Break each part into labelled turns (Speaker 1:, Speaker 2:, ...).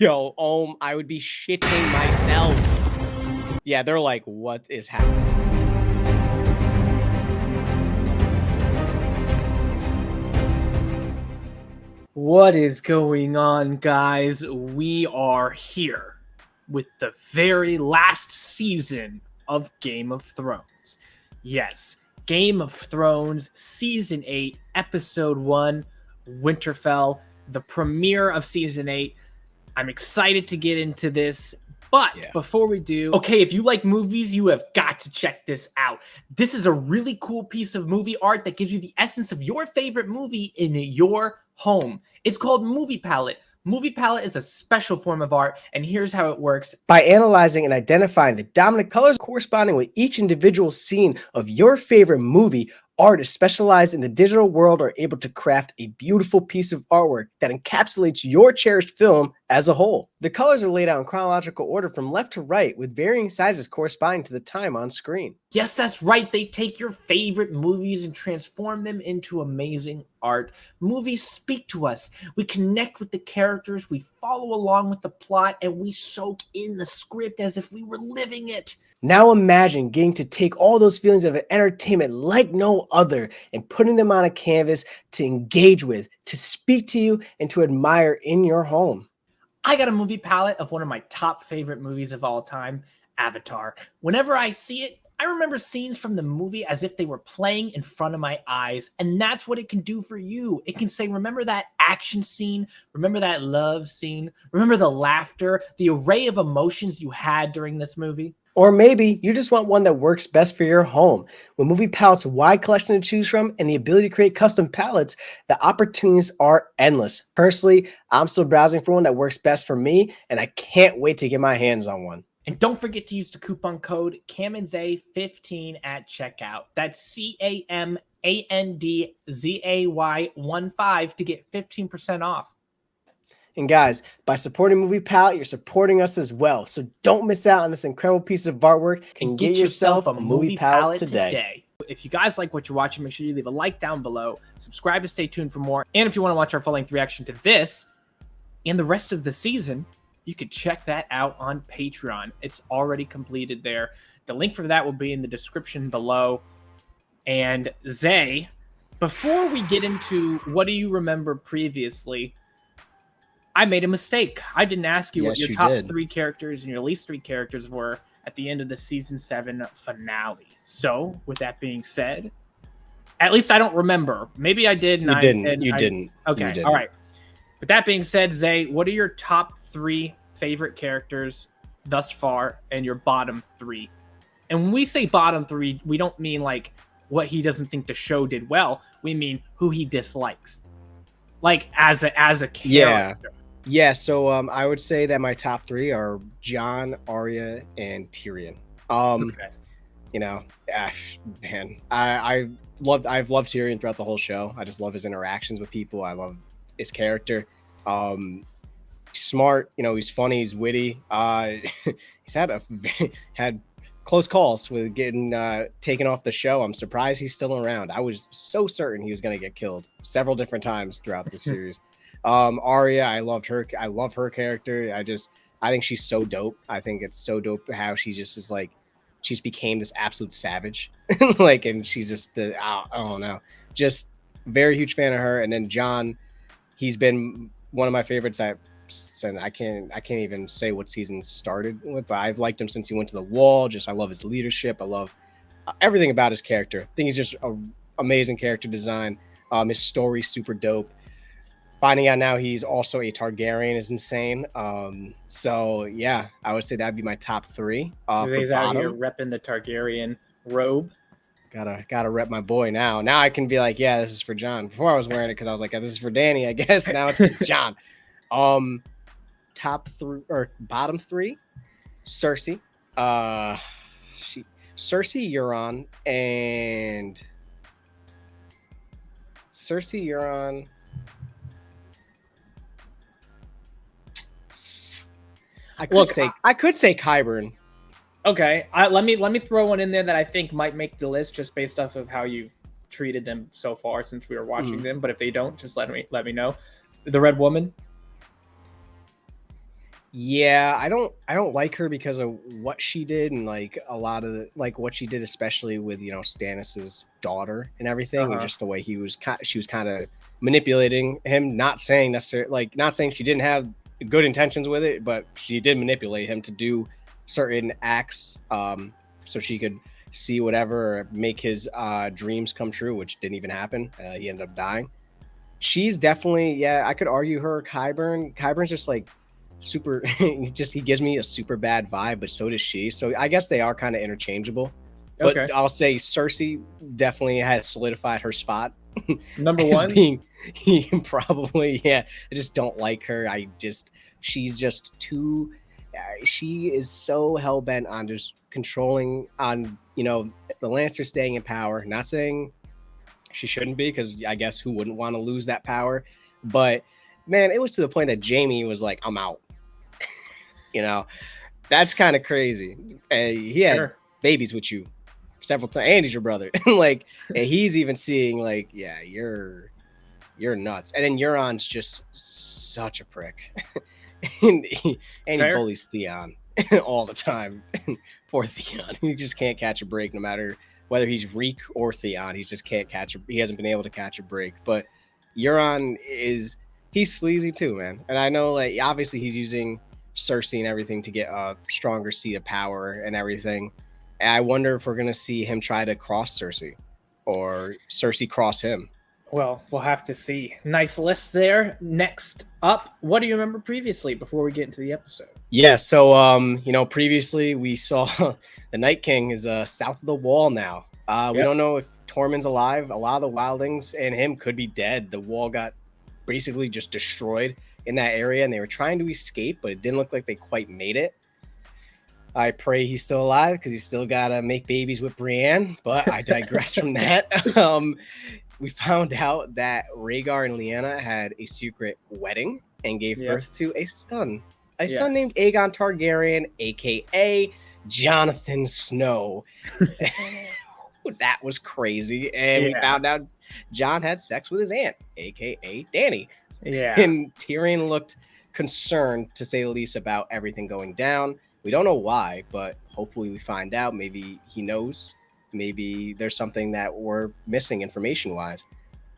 Speaker 1: Yo, I would be shitting myself. Yeah, they're like, what is happening?
Speaker 2: What is going on, guys? We are here with the very last season of Game of Thrones. Yes, Game of Thrones Season 8, Episode 1, Winterfell, the premiere of Season 8. I'm excited to get into this, but before we do, okay, if you like movies, you have got to check this out. This is a really cool piece of movie art that gives you the essence of your favorite movie in your home. It's called Movie Palette. Movie Palette is a special form of art, and here's how it works.
Speaker 3: By analyzing and identifying the dominant colors corresponding with each individual scene of your favorite movie, artists specialized in the digital world are able to craft a beautiful piece of artwork that encapsulates your cherished film as a whole. The colors are laid out in chronological order from left to right, with varying sizes corresponding to the time on screen.
Speaker 2: Yes, that's right. They take your favorite movies and transform them into amazing art. Movies speak to us. We connect with the characters, we follow along with the plot, and we soak in the script as if we were living it.
Speaker 3: Now imagine getting to take all those feelings of entertainment like no other and putting them on a canvas to engage with, to speak to you, and to admire in your home.
Speaker 2: I got a movie palette of one of my top favorite movies of all time, Avatar. Whenever I see it, I remember scenes from the movie as if they were playing in front of my eyes, and that's what it can do for you. It can say, remember that action scene? Remember that love scene? Remember the laughter, the array of emotions you had during this movie?
Speaker 3: Or maybe you just want one that works best for your home. With Movie Palette's wide collection to choose from and the ability to create custom palettes, the opportunities are endless. Personally, I'm still browsing for one that works best for me, and I can't wait to get my hands on one.
Speaker 2: And don't forget to use the coupon code Cam&Zay 15 at checkout. That's CAMANDZAY 15 to get 15% off.
Speaker 3: And guys, by supporting Movie Palette, you're supporting us as well. So don't miss out on this incredible piece of artwork and get yourself a Movie Palette today.
Speaker 2: If you guys like what you're watching, make sure you leave a like down below, subscribe to stay tuned for more. And if you want to watch our full-length reaction to this and the rest of the season, you can check that out on Patreon. It's already completed there. The link for that will be in the description below. And Zay, before we get into what do you remember previously, I made a mistake. I didn't ask you what your top 3 characters and your least 3 characters were at the end of the season 7 finale. So, with that being said, at least I don't remember. Maybe I did.
Speaker 3: You didn't.
Speaker 2: Okay. All right. With that being said, Zay, what are your top 3 favorite characters thus far and your bottom 3? And when we say bottom 3, we don't mean like what he doesn't think the show did well. We mean who he dislikes. Like as a character.
Speaker 3: Yeah, so I would say that my top 3 are Jon, Arya, and Tyrion. You know, man, I've loved Tyrion throughout the whole show. I just love his interactions with people. I love his character. Smart, you know, he's funny, he's witty. He's had close calls with getting taken off the show. I'm surprised he's still around. I was so certain he was going to get killed several different times throughout the series. Arya, I love her character. I think she's so dope. I think it's so dope how she just is like, she's became this absolute savage. Like, and she's just I don't know, just very huge fan of her. And then Jon, he's been one of my favorites. I can't even say what season started with, but I've liked him since he went to the Wall. I love his leadership. I love everything about his character. I think he's just an amazing character design. His story's super dope. Finding out now he's also a Targaryen is insane. So yeah, I would say that'd be my top 3.
Speaker 2: He's out here repping the Targaryen robe.
Speaker 3: Gotta rep my boy now. Now I can be like, yeah, this is for Jon. Before I was wearing it because I was like, yeah, this is for Danny, I guess. Now it's for Jon. Top 3 or bottom 3, Cersei, Cersei, Euron, and Cersei, Euron. I could say Qyburn.
Speaker 2: Okay, let me throw one in there that I think might make the list just based off of how you've treated them so far since we were watching them. But if they don't, just let me know. The Red Woman.
Speaker 3: Yeah, I don't like her because of what she did and like a lot of like what she did, especially with Stannis's daughter and everything, and
Speaker 2: Uh-huh.
Speaker 3: just the way she was kind of manipulating him. Not saying necessarily not saying she didn't have good intentions with it, but she did manipulate him to do certain acts, so she could see whatever, or make his dreams come true, which didn't even happen. He ended up dying. She's definitely, yeah, I could argue her Qyburn. Qyburn's just like super he gives me a super bad vibe, but so does she. So I guess they are kind of interchangeable. But
Speaker 2: Okay.
Speaker 3: I'll say Cersei definitely has solidified her spot
Speaker 2: Number
Speaker 3: as
Speaker 2: one.
Speaker 3: being probably, yeah. I just don't like her. She's just too she is so hell-bent on just controlling on, the Lannisters staying in power. Not saying she shouldn't be, because I guess who wouldn't want to lose that power? But man, it was to the point that Jamie was like, I'm out. That's kind of crazy. He had
Speaker 2: Sure.
Speaker 3: babies with you several times, and he's your brother. Like, and he's even seeing like, yeah, you're nuts. And then Euron's just such a prick. and he
Speaker 2: Fair.
Speaker 3: bullies Theon all the time. Poor Theon. He just can't catch a break, no matter whether he's Reek or Theon. He just can't he hasn't been able to catch a break. But Euron he's sleazy too, man. And I know, like, obviously he's using Cersei and everything to get a stronger seat of power and everything. And I wonder if we're gonna see him try to cross Cersei, or Cersei cross him.
Speaker 2: Well, we'll have to see. Nice list there. Next up, what do you remember previously before we get into the episode?
Speaker 3: Yeah, so previously we saw the Night King is south of the Wall now. We don't know if Tormund's alive. A lot of the wildlings and him could be dead. The wall got basically just destroyed in that area, and they were trying to escape, but it didn't look like they quite made it. I pray he's still alive, because he's still got to make babies with Brienne, but I digress from that. We found out that Rhaegar and Lyanna had a secret wedding and gave birth to a son. A son named Aegon Targaryen, a.k.a. Jonathan Snow. That was crazy. And we found out Jon had sex with his aunt, a.k.a. Dany.
Speaker 2: Yeah.
Speaker 3: And Tyrion looked concerned, to say the least, about everything going down. We don't know why, but hopefully we find out. Maybe he knows. Maybe there's something that we're missing information-wise.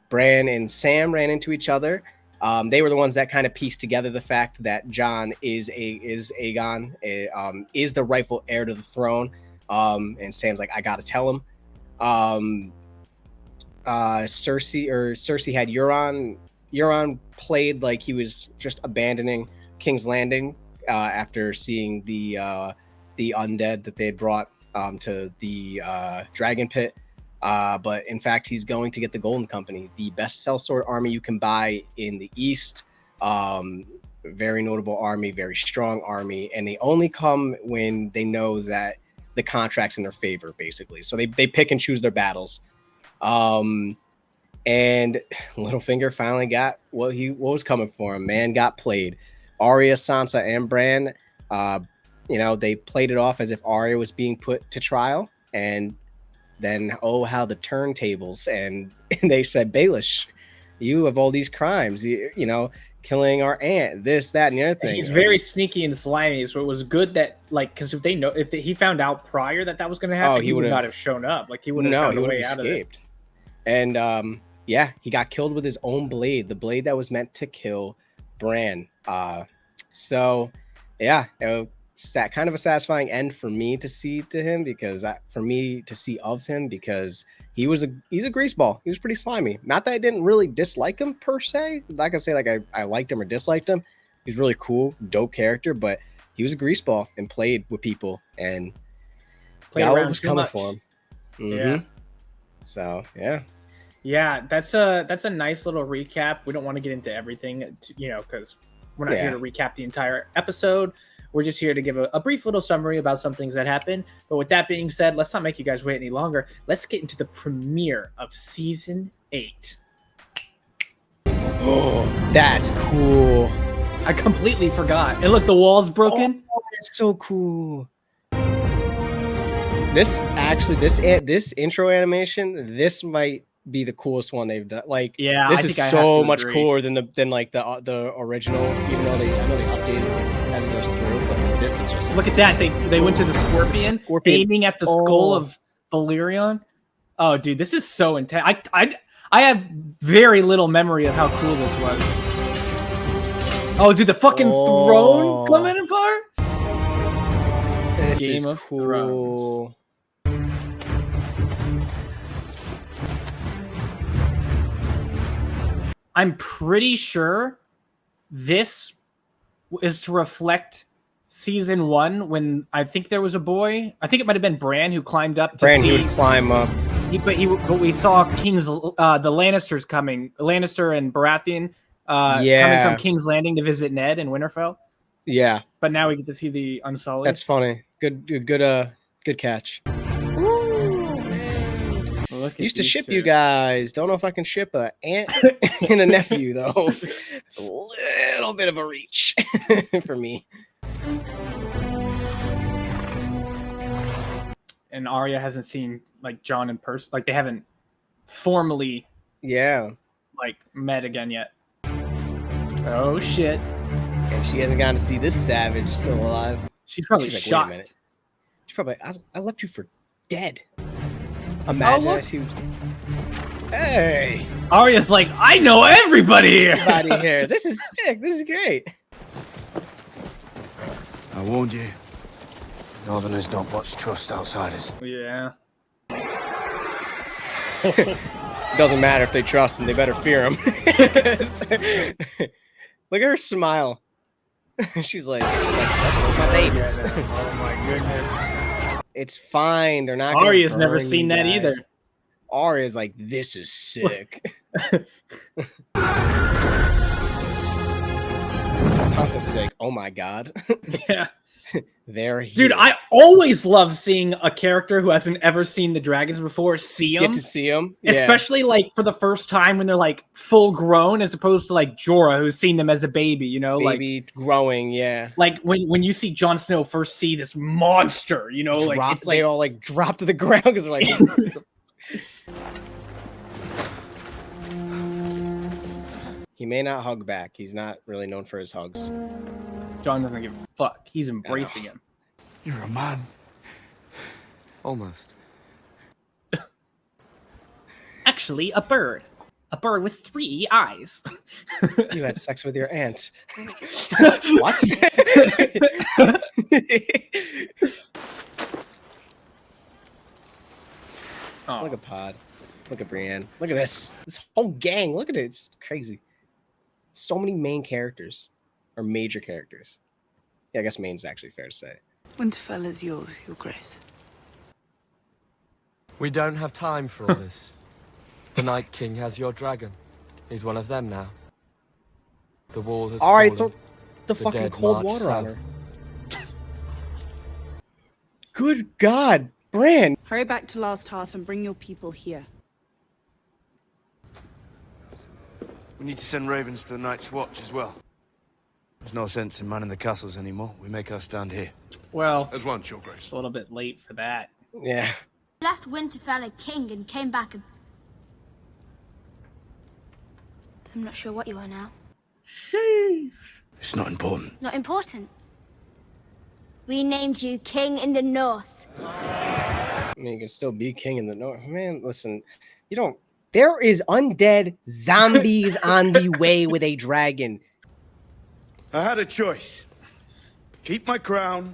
Speaker 3: Bran and Sam ran into each other. They were the ones that kind of pieced together the fact that Jon is Aegon, is the rightful heir to the throne. And Sam's like, I gotta tell him. Cersei had Euron. Euron played like he was just abandoning King's Landing after seeing the undead that they had brought to the dragon pit. But in fact, he's going to get the Golden Company, the best sellsword army you can buy in the East. Very notable army, very strong army, and they only come when they know that the contract's in their favor, basically. So they pick and choose their battles. And Littlefinger finally got what was coming for him. Man got played. Arya, Sansa, and Bran, they played it off as if Arya was being put to trial, and then how the turntables, and they said, Baelish, you have all these crimes, killing our aunt, this, that, and the other thing.
Speaker 2: He's very sneaky and slimy, so it was good that, like, because if he found out prior that was going to happen, he would not have shown up. Like, he would have found a way out of it.
Speaker 3: And he got killed with his own blade, the blade that was meant to kill Bran. It was kind of a satisfying end for me to see to him, because he's a greaseball. He was pretty slimy. Not that I didn't really dislike him per se. Like I say, like I liked him or disliked him. He's really cool, dope character, but he was a greaseball and played with people and got what was coming for him. Mm-hmm.
Speaker 2: Yeah.
Speaker 3: So yeah.
Speaker 2: Yeah, that's a nice little recap. We don't want to get into everything, because we're not here to recap the entire episode. We're just here to give a brief little summary about some things that happened. But with that being said, let's not make you guys wait any longer. Let's get into the premiere of Season 8.
Speaker 3: Oh, that's cool.
Speaker 2: I completely forgot. And look, the wall's broken.
Speaker 3: Oh, that's so cool. This intro animation, this might be the coolest one they've done. Like,
Speaker 2: Yeah,
Speaker 3: this
Speaker 2: I
Speaker 3: is
Speaker 2: think I have
Speaker 3: so
Speaker 2: to
Speaker 3: much
Speaker 2: agree.
Speaker 3: cooler than the original. Even though I know they updated it as it goes through, but like, this is just
Speaker 2: Look at that. They went to the scorpion, aiming at the skull of Balerion. Oh, dude, this is so intense. I have very little memory of how cool this was. Oh, dude, the fucking throne coming apart.
Speaker 3: This
Speaker 2: Game
Speaker 3: is
Speaker 2: of
Speaker 3: cool.
Speaker 2: I'm pretty sure this is to reflect season 1 when I think there was a boy. I think it might have been Bran who climbed up to see.
Speaker 3: He would climb up.
Speaker 2: But we saw King's the Lannisters coming, Lannister and Baratheon coming from King's Landing to visit Ned in Winterfell.
Speaker 3: Yeah,
Speaker 2: but now we get to see the Unsullied.
Speaker 3: That's funny. Good catch. Ooh, man. Used to ship you guys. Don't know if I can ship a aunt and a nephew though. It's a little bit of a reach for me.
Speaker 2: And Arya hasn't seen like Jon in person. Like they haven't formally, like met again yet. Oh shit!
Speaker 3: And she hasn't gotten to see this savage still alive.
Speaker 2: She's probably
Speaker 3: like,
Speaker 2: shocked.
Speaker 3: Wait a minute. She's probably. I left you for dead. Imagine I see. Hey,
Speaker 2: Arya's like, I know everybody here.
Speaker 3: Everybody here. This is sick. This is great.
Speaker 4: I warned you. Northerners don't much trust outsiders.
Speaker 2: Yeah.
Speaker 3: Doesn't matter if they trust him, they better fear him. Look at her smile. She's like my babies.
Speaker 2: Oh my goodness.
Speaker 3: It's fine. They're not.
Speaker 2: Arya's never seen that either.
Speaker 3: Arya's like, this is sick. Sansa's like, oh my god.
Speaker 2: Yeah.
Speaker 3: They're here.
Speaker 2: Dude, I always love seeing a character who hasn't ever seen the dragons before see them.
Speaker 3: Get to see them.
Speaker 2: Especially like for the first time when they're like full grown, as opposed to like Jorah, who's seen them as a baby, you know,
Speaker 3: baby
Speaker 2: like
Speaker 3: growing, yeah.
Speaker 2: Like when you see Jon Snow first see this monster, you know, like it's like
Speaker 3: they all like drop to the ground because they're like he may not hug back. He's not really known for his hugs.
Speaker 2: Jon doesn't give a fuck. He's embracing him.
Speaker 4: You're a man.
Speaker 5: Almost.
Speaker 2: Actually, a bird. A bird with 3 eyes.
Speaker 3: You had sex with your aunt. What?
Speaker 2: Oh.
Speaker 3: Look at Pod. Look at Brienne. Look at this. This whole gang. Look at it. It's just crazy. So many main characters. Or major characters. Yeah, I guess main's actually fair to say.
Speaker 6: Winterfell is yours, Your Grace.
Speaker 5: We don't have time for all this. The Night King has your dragon. He's one of them now. The wall has
Speaker 3: Alright,
Speaker 5: fallen.
Speaker 3: the fucking
Speaker 5: dead
Speaker 3: cold
Speaker 5: march
Speaker 3: water
Speaker 5: south.
Speaker 3: on her. Good God, Bran!
Speaker 6: Hurry back to Last Hearth and bring your people here.
Speaker 4: We need to send ravens to the Night's Watch as well. There's no sense in manning the castles anymore. We make our stand here.
Speaker 2: Well,
Speaker 4: As once, Your Grace.
Speaker 2: it's a little bit late for that.
Speaker 3: Yeah.
Speaker 7: Left Winterfell a king and came back a... I'm not sure what you are now.
Speaker 4: It's not important.
Speaker 7: Not important. We named you King in the North.
Speaker 3: I mean, you can still be king in the north. Man, listen, you don't... There is undead zombies on the way with a dragon.
Speaker 4: I had a choice. Keep my crown or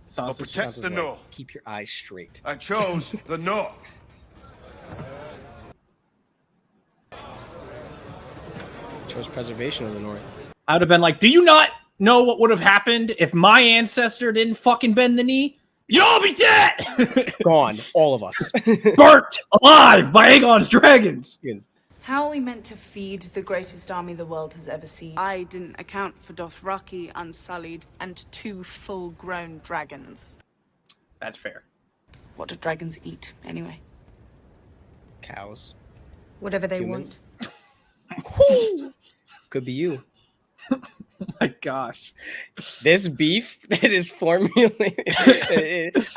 Speaker 2: Sausage.
Speaker 4: protect the
Speaker 3: Sansa's like,
Speaker 4: North.
Speaker 3: keep your eyes straight.
Speaker 4: I chose the North.
Speaker 3: Chose preservation of the north.
Speaker 2: I would have been like, do you not know what would have happened if my ancestor didn't fucking bend the knee? You'd all be dead!
Speaker 3: Gone, all of us.
Speaker 2: Burnt alive by Aegon's dragons!
Speaker 6: How are we meant to feed the greatest army the world has ever seen? I didn't account for Dothraki, Unsullied, and 2 full-grown dragons.
Speaker 2: That's fair.
Speaker 6: What do dragons eat, anyway?
Speaker 3: Cows.
Speaker 7: Whatever they
Speaker 3: Humans. Could be you.
Speaker 2: Oh my gosh.
Speaker 3: This beef that is formulated.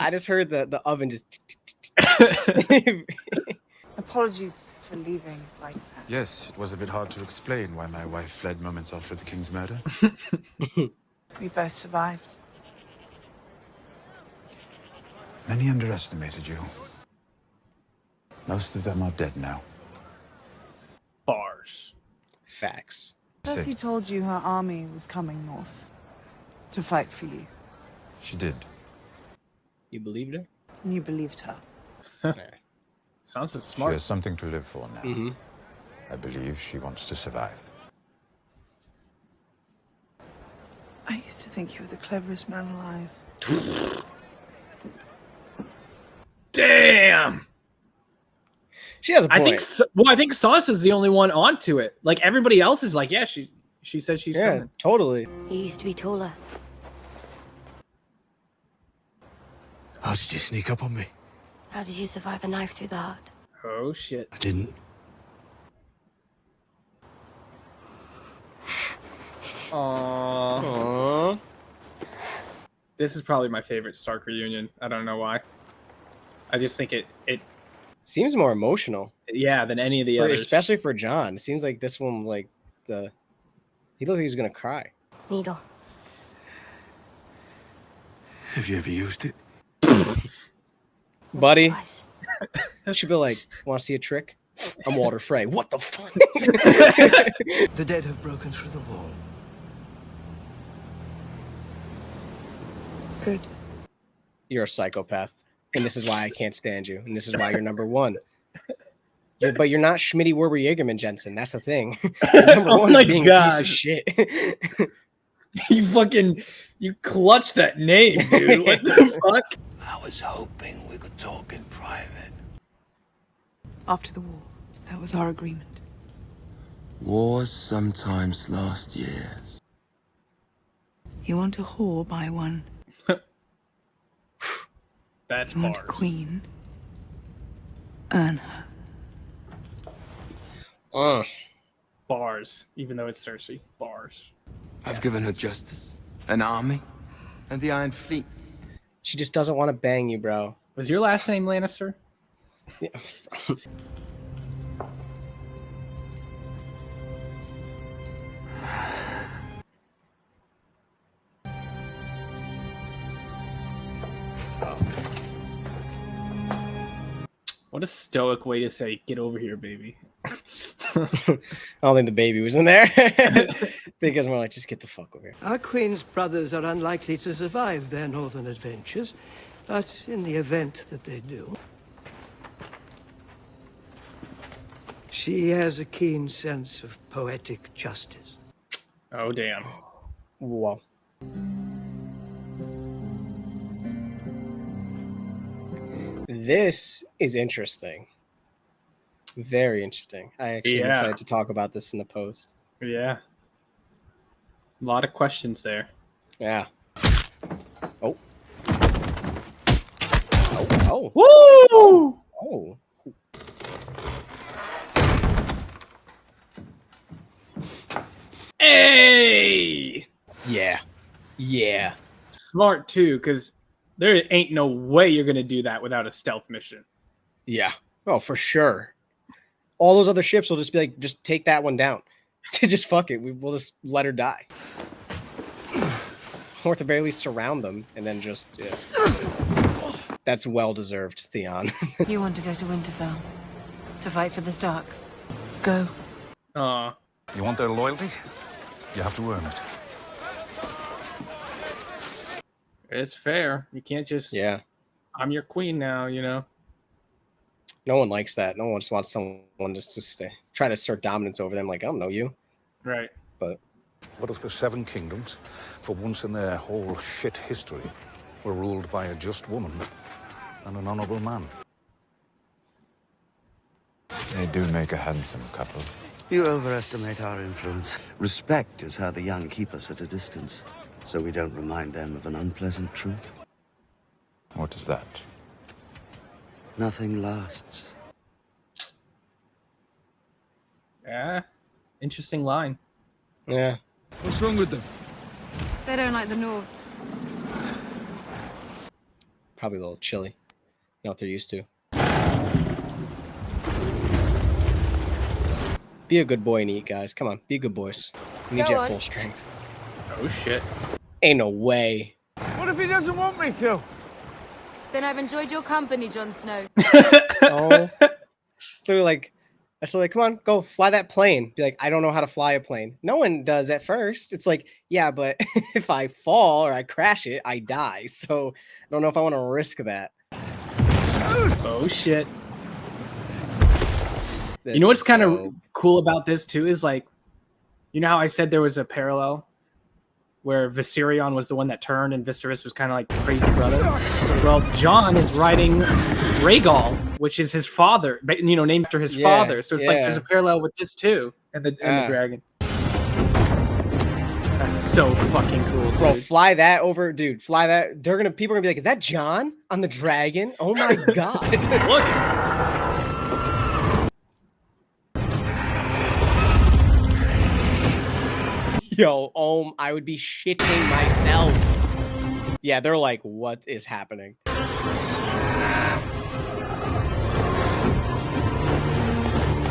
Speaker 3: I just heard the oven just.
Speaker 6: Apologies for leaving like that.
Speaker 8: Yes, it was a bit hard to explain why my wife fled moments after the king's murder.
Speaker 6: We both survived.
Speaker 8: Many underestimated you. Most of them are dead now.
Speaker 2: Bars.
Speaker 3: Facts.
Speaker 6: Percy told you her army was coming north to fight for you.
Speaker 8: She did.
Speaker 3: You believed her?
Speaker 6: And you believed her.
Speaker 2: Sounds so
Speaker 8: She
Speaker 2: smart.
Speaker 8: has something to live for now.
Speaker 3: Mm-hmm.
Speaker 8: I believe she wants to survive.
Speaker 6: I used to think you were the cleverest man alive.
Speaker 2: Damn.
Speaker 3: She has a point.
Speaker 2: I think. Well, I think Sansa's the only one onto it. Like everybody else is like, yeah, she said she's
Speaker 3: yeah,
Speaker 2: coming.
Speaker 3: totally.
Speaker 7: You used to be taller.
Speaker 4: How did you sneak up on me?
Speaker 7: How did you survive a knife through the heart?
Speaker 2: Oh shit.
Speaker 4: I didn't.
Speaker 2: Aww.
Speaker 3: Aww.
Speaker 2: This is probably my favorite Stark reunion. I don't know why. I just think it
Speaker 3: Seems more emotional,
Speaker 2: yeah, than any of the others.
Speaker 3: especially for John. It seems like this one, like he looked like he was gonna cry.
Speaker 7: Needle.
Speaker 4: Have you ever used it?
Speaker 3: Buddy,
Speaker 7: Twice.
Speaker 3: should be like, want to see a trick? I'm Walter Frey. What the fuck?
Speaker 4: The dead have broken through the wall. Good.
Speaker 3: You're a psychopath, and this is why I can't stand you, and this is why you're number one. But you're not Schmitty Werber Jaegerman Jensen. That's the thing. You're number
Speaker 2: Oh
Speaker 3: one
Speaker 2: my
Speaker 3: being a piece
Speaker 2: God.
Speaker 3: of shit.
Speaker 2: You clutched that name, dude. What the fuck?
Speaker 4: I was hoping we could talk in private.
Speaker 6: After the war, that was our agreement.
Speaker 5: Wars sometimes last years.
Speaker 6: You want a whore, buy one.
Speaker 2: That's
Speaker 6: You want a
Speaker 2: bars.
Speaker 6: queen, earn her.
Speaker 2: Bars. Even though it's Cersei. Bars.
Speaker 5: I've given her justice, an army, and the Iron Fleet.
Speaker 3: She just doesn't want to bang you, bro.
Speaker 2: Was your last name Lannister?
Speaker 3: Yeah.
Speaker 2: What a stoic way to say, get over here, baby.
Speaker 3: I don't think the baby was in there. I think it was more like, just get the fuck over here.
Speaker 9: Our Queen's brothers are unlikely to survive their northern adventures, but in the event that they do, she has a keen sense of poetic justice.
Speaker 2: Oh, damn.
Speaker 3: Whoa. This is interesting. Very interesting. I actually am
Speaker 2: Yeah.
Speaker 3: excited to talk about this in the post.
Speaker 2: Yeah. A lot of questions there.
Speaker 3: Yeah. Oh. Oh.
Speaker 2: Woo!
Speaker 3: Oh.
Speaker 2: Hey!
Speaker 3: Yeah. Yeah.
Speaker 2: Smart, too, because there ain't no way you're going to do that without a stealth mission.
Speaker 3: Yeah. Oh, for sure. All those other ships will just be like, just take that one down. Just fuck it. We'll just let her die. Or at the very least surround them and then just, yeah. That's well deserved, Theon.
Speaker 6: You want to go to Winterfell to fight for the Starks? Go.
Speaker 2: Aw.
Speaker 8: You want their loyalty? You have to earn it.
Speaker 2: It's fair. You can't just,
Speaker 3: Yeah.
Speaker 2: I'm your queen now, you know?
Speaker 3: No one likes that. No one just wants someone just to try to assert dominance over them. Like, I don't know you.
Speaker 2: Right.
Speaker 3: But
Speaker 10: What if the Seven Kingdoms, for once in their whole shit history, were ruled by a just woman and an honorable man?
Speaker 8: They do make a handsome couple.
Speaker 9: You overestimate our influence. Respect is how the young keep us at a distance, so we don't remind them of an unpleasant truth.
Speaker 8: What is that?
Speaker 9: Nothing lasts.
Speaker 2: Yeah. Interesting line.
Speaker 3: yeah.
Speaker 5: What's wrong with them?
Speaker 6: They don't like the North.
Speaker 3: Probably a little chilly. Not what they're used to. Be a good boy and eat, guys. Come on, be good boys. We need
Speaker 7: Go
Speaker 3: you
Speaker 7: on.
Speaker 3: at full strength.
Speaker 2: Oh shit.
Speaker 3: Ain't no way.
Speaker 4: What if he doesn't want me to?
Speaker 7: Then I've enjoyed your company, Jon Snow.
Speaker 3: Oh, they're like, so like, come on, go fly that plane. Be like, I don't know how to fly a plane. No one does at first. It's like, yeah, but if I fall or I crash it, I die. So I don't know if I want to risk that.
Speaker 2: Oh shit.
Speaker 3: This
Speaker 2: You know what's
Speaker 3: is
Speaker 2: kind of
Speaker 3: so-
Speaker 2: cool about this too is like, you know how I said there was a parallel where Viserion was the one that turned and Viserys was kind of like the crazy brother. Well, Jon is riding Rhaegal, which is his father, you know, named after his father. So it's like there's a parallel with this too, and the dragon. That's so fucking cool,
Speaker 3: Bro,
Speaker 2: dude.
Speaker 3: fly that over, dude. Fly that. People are gonna be like, is that Jon on the dragon? Oh my god.
Speaker 2: Look.
Speaker 3: Yo, I would be shitting myself. Yeah, they're like, what is happening?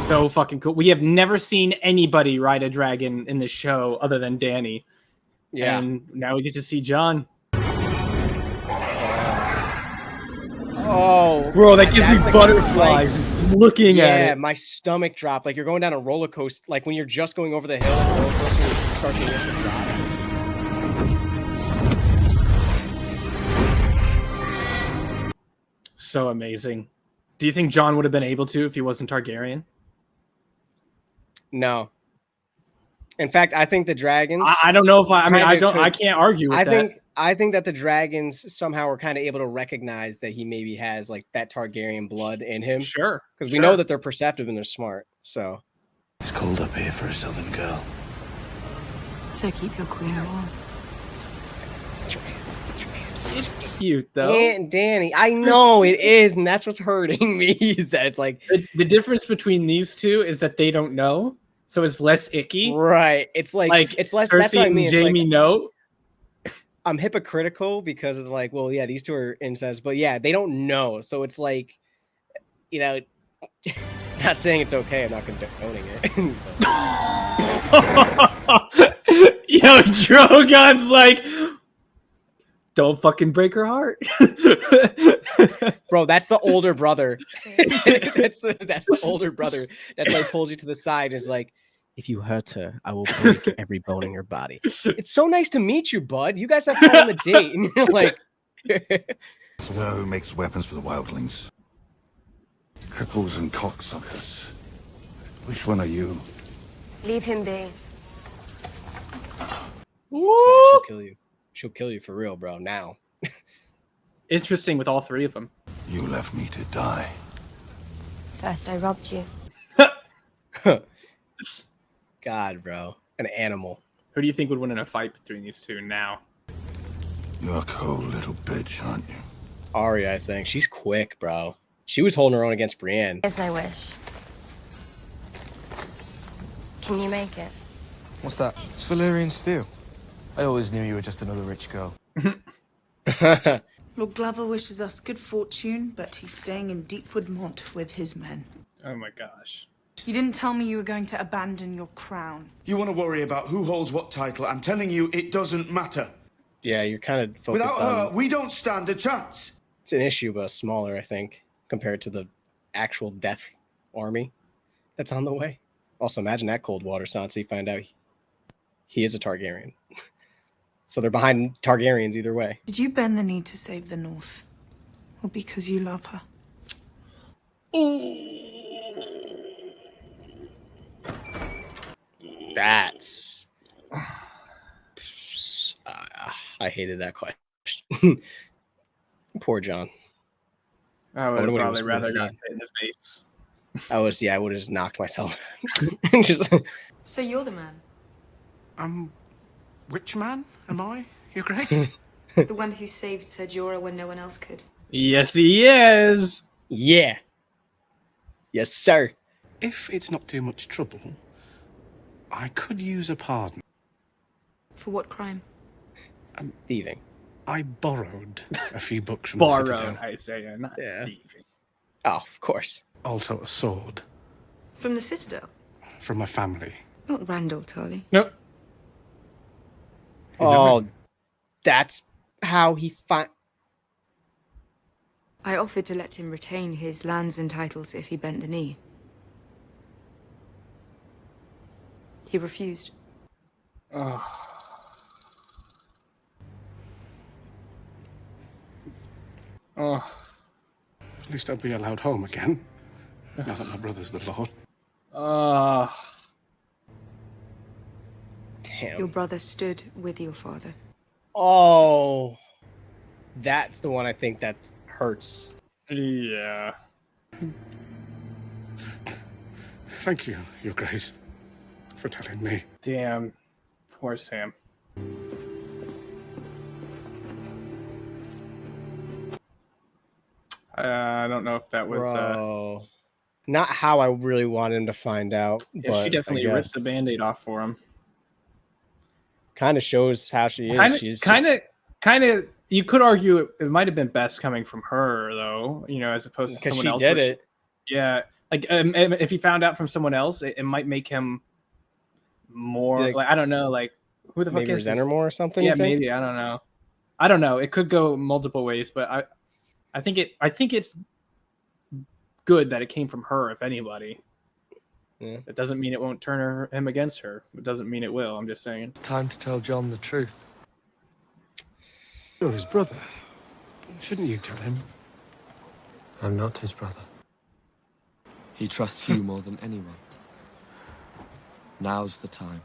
Speaker 2: So fucking cool. We have never seen anybody ride a dragon in the show other than Dany.
Speaker 3: Yeah.
Speaker 2: And now we get to see Jon.
Speaker 3: Oh,
Speaker 2: Bro, that gives me
Speaker 3: that's the-
Speaker 2: butterflies just looking at
Speaker 3: Yeah,
Speaker 2: it.
Speaker 3: my stomach dropped. Like you're going down a roller coaster. Like when you're just going over the hill, and the roller coaster will start the initial drop.
Speaker 2: So amazing. Do you think Jon would have been able to if he wasn't Targaryen?
Speaker 3: No. In fact, I think the dragons.
Speaker 2: I don't know if I mean,
Speaker 3: kinda
Speaker 2: I
Speaker 3: could-
Speaker 2: can't argue with that.
Speaker 3: I think that the dragons somehow were kind of able to recognize that he maybe has like that Targaryen blood in him.
Speaker 2: Sure.
Speaker 3: Because we know that they're perceptive and they're smart. So
Speaker 9: It's cold up here for a southern girl.
Speaker 6: So keep your queen warm.
Speaker 2: It's cute though.
Speaker 3: Aunt Dany, I know it is, and that's what's hurting me. Is that it's like
Speaker 2: The difference between these two is that they don't know, so it's less icky.
Speaker 3: right. It's like it's less.
Speaker 2: Cersei
Speaker 3: That's what I
Speaker 2: and
Speaker 3: mean. It's like,
Speaker 2: Jamie know.
Speaker 3: I'm hypocritical because of like, well, yeah, these two are incest, but yeah, they don't know. So it's like, you know, not saying it's okay. I'm not condoning it.
Speaker 2: Yo, Drogon's like, don't fucking break her heart.
Speaker 3: Bro, that's the older brother. that's the older brother that like pulls you to the side and is like, if you hurt her, I will break every bone in your body. It's so nice to meet you, bud. You guys have fun on the date. And you're like,
Speaker 10: So who makes weapons for the wildlings? Cripples and cocksuckers. Which one are you?
Speaker 7: Leave him be.
Speaker 3: she'll kill you. She'll kill you for real, bro. Now.
Speaker 2: Interesting with all three of them.
Speaker 10: You left me to die.
Speaker 7: First I robbed you.
Speaker 3: God, bro. An animal.
Speaker 2: Who do you think would win in a fight between these two now?
Speaker 10: You're a cold little bitch, aren't you?
Speaker 3: Arya, I think. She's quick, bro. She was holding her own against Brienne.
Speaker 7: Here's my wish. Can you make it?
Speaker 5: What's that? It's Valyrian steel. I always knew you were just another rich girl.
Speaker 6: Lord Glover wishes us good fortune, but he's staying in Deepwood Mont with his men.
Speaker 2: Oh my gosh.
Speaker 6: You didn't tell me you were going to abandon your crown.
Speaker 11: You want to worry about who holds what title. I'm telling you, it doesn't matter.
Speaker 3: Yeah, you're kind of focused
Speaker 11: Without
Speaker 3: on...
Speaker 11: her, we don't stand a chance.
Speaker 3: It's an issue, but smaller, I think, compared to the actual death army that's on the way. Also, imagine that cold water, Sansa. Find out he is a Targaryen. So they're behind Targaryens either way.
Speaker 6: Did you bend the knee to save the North? Or because you love her?
Speaker 3: That's... I hated that question. Poor John.
Speaker 2: I would
Speaker 3: wonder
Speaker 2: have
Speaker 3: what he
Speaker 2: probably
Speaker 3: was
Speaker 2: rather
Speaker 3: gonna
Speaker 2: got
Speaker 3: say.
Speaker 2: hit in the face.
Speaker 3: I would have just knocked myself. Just...
Speaker 7: So you're the man?
Speaker 11: Which man am I? You're great.
Speaker 7: The one who saved Ser Jorah when no one else could?
Speaker 2: Yes, he is.
Speaker 3: Yeah. Yes, sir.
Speaker 11: If it's not too much trouble, I could use a pardon.
Speaker 7: For what crime?
Speaker 3: Thieving.
Speaker 11: I borrowed a few books from the
Speaker 2: Borrowed,
Speaker 11: Citadel.
Speaker 2: Isaiah, not thieving.
Speaker 3: Oh, of course.
Speaker 11: Also a sword.
Speaker 7: From the Citadel?
Speaker 11: from my family.
Speaker 12: Not Randall, Tarly.
Speaker 2: Nope.
Speaker 3: Oh, that's how he
Speaker 12: I offered to let him retain his lands and titles if he bent the knee. He refused.
Speaker 2: Oh. Oh.
Speaker 11: At least I'll be allowed home again, now that my brother's the Lord.
Speaker 3: Damn.
Speaker 12: Your brother stood with your father.
Speaker 3: Oh, that's the one I think that hurts.
Speaker 2: Yeah.
Speaker 11: Thank you, Your Grace, for telling me.
Speaker 2: Damn. Poor Sam. I don't know if that was...
Speaker 3: Bro. Not how I really wanted him to find out.
Speaker 2: Yeah,
Speaker 3: but
Speaker 2: she definitely ripped the Band-Aid off for him.
Speaker 3: Kind of shows how she is. She's
Speaker 2: kind of. You could argue it might have been best coming from her, though. You know, as opposed to someone else.
Speaker 3: Because she did it.
Speaker 2: Yeah, like if he found out from someone else, it might make him more like I don't know, like who the fuck
Speaker 3: maybe
Speaker 2: is
Speaker 3: resent
Speaker 2: this?
Speaker 3: her more or something.
Speaker 2: Yeah,
Speaker 3: you think?
Speaker 2: maybe I don't know. It could go multiple ways, but I think it's good that it came from her, if anybody.
Speaker 3: Yeah.
Speaker 2: It doesn't mean it won't turn him against her. It doesn't mean it will. I'm just saying.
Speaker 5: It's time to tell John the truth.
Speaker 11: You're his brother. Shouldn't you tell him?
Speaker 5: I'm not his brother. He trusts you more than anyone. Now's the time.